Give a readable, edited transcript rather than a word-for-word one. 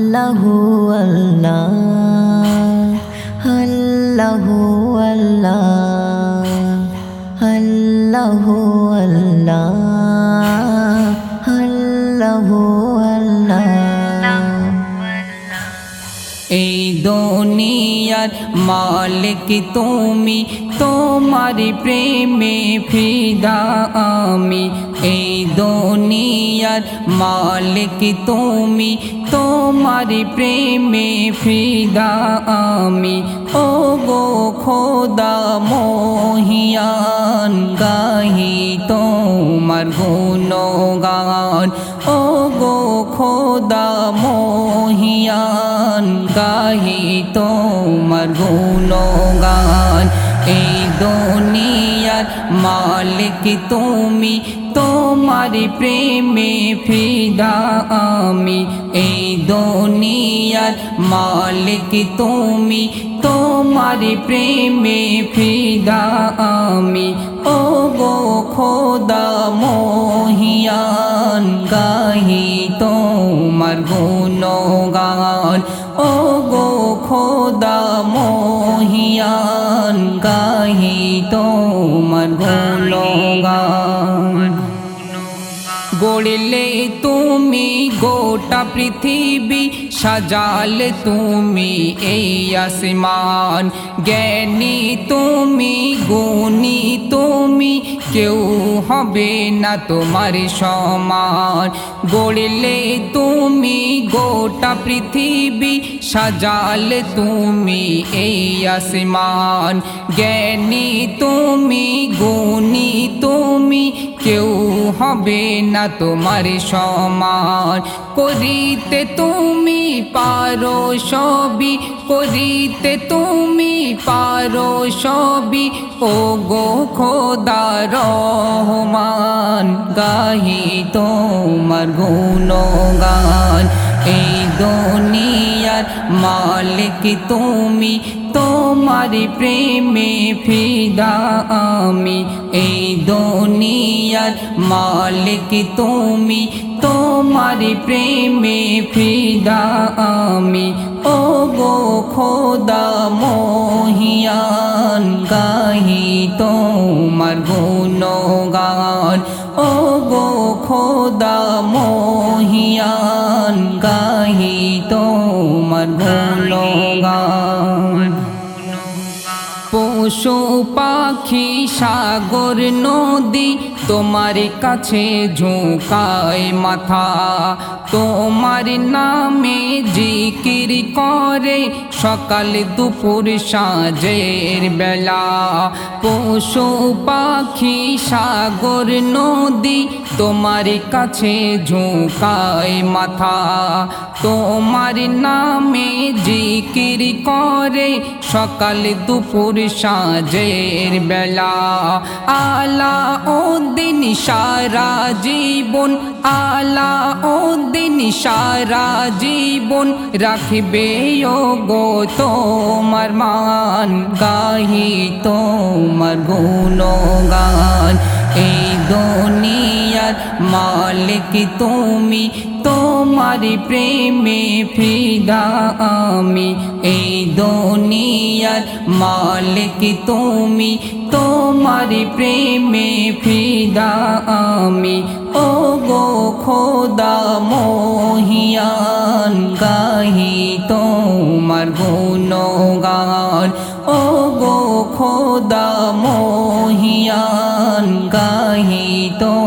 আল্লাহু আল্লাহ আল্লাহু আল্লাহ আল্লাহু আল্লাহ আল্লাহু আল্লাহ। এই দুনিয়ার মালিক তুমি, তোমার প্রেমে ফিদা আমি। এই দুনিয়ার মালিক তুমি, তোমার প্রেমে ফিদা আমি। ও গো খোদা মহিয়ান, গাহি তোমার গুণগান। ও গো খোদা মহিয়ান, গাহি তোমার গুণগান। এই দুনিয়ার মালিক তুমি, তোমার প্রেমে ফিদা আমি। এই দুনিয়ার মালিক তুমি, তোমার প্রেমে ফিদা আমি। ও গো খোদা মহিয়ান, গাহি তোমার গুণগান। ও গো খোদা মহিয়ান, গাহি তোমার গুণগান। গড়লে তুমি গোটা পৃথিবী, সাজালে তুমি এই আসমান। জ্ঞানী তুমি, গুণী তুমি, কেউ হবে না তোমার সমান। গড়লে তুমি গোটা পৃথিবী, সাজালে তুমি এই আসমান। জ্ঞানী তুমি, গুণী তুমি, কেউ হবে না তোমার সমান। করিতে তুমি পারো সবই, করিতে তুমি পারো সবই। ও গো খোদা রহমান, গাহি তোমার গুণগান। এই দুনিয়ার মালিক তুমি, তোমার প্রেমে ফিদা আমি। এই দুনিয়ার মালিক তুমি, তোমার প্রেমে ফিদা আমি। ও গো খোদা মহিয়ান, গাহি তোমার গুণগান। ও গো খোদা মহিয়ান, গাহি তোমার গুণগান। পশু পাখি সাগর নদী, তোমার কাছে ঝুঁকায় মাথা। তোমার নামে জিকির করে সকাল দুপুর সাঁঝের বেলা। পশু পাখি সাগর নদী, তোমার কাছে ঝুঁকায় মাথা। তোমার নামে জিকির করে সকাল দুপুর সাঁঝের বেলা। আলাউদ্দিন সারা জীবন, আলাউদ্দিন সারা জীবন রাখবে ও গো তোমার মান। গাহি তোমার গুণগান। এই দুনিয়ার মালিক তুমি, তোমার প্রেমে ফিদা আমি। এই দুনিয়ার মালিক তুমি, তোমার প্রেমে ফিদা আমি। ও গো খোদা মহিয়ান, গাহি তোমার গুণগান। ও গো খোদা মহিয়ান, গাহি তো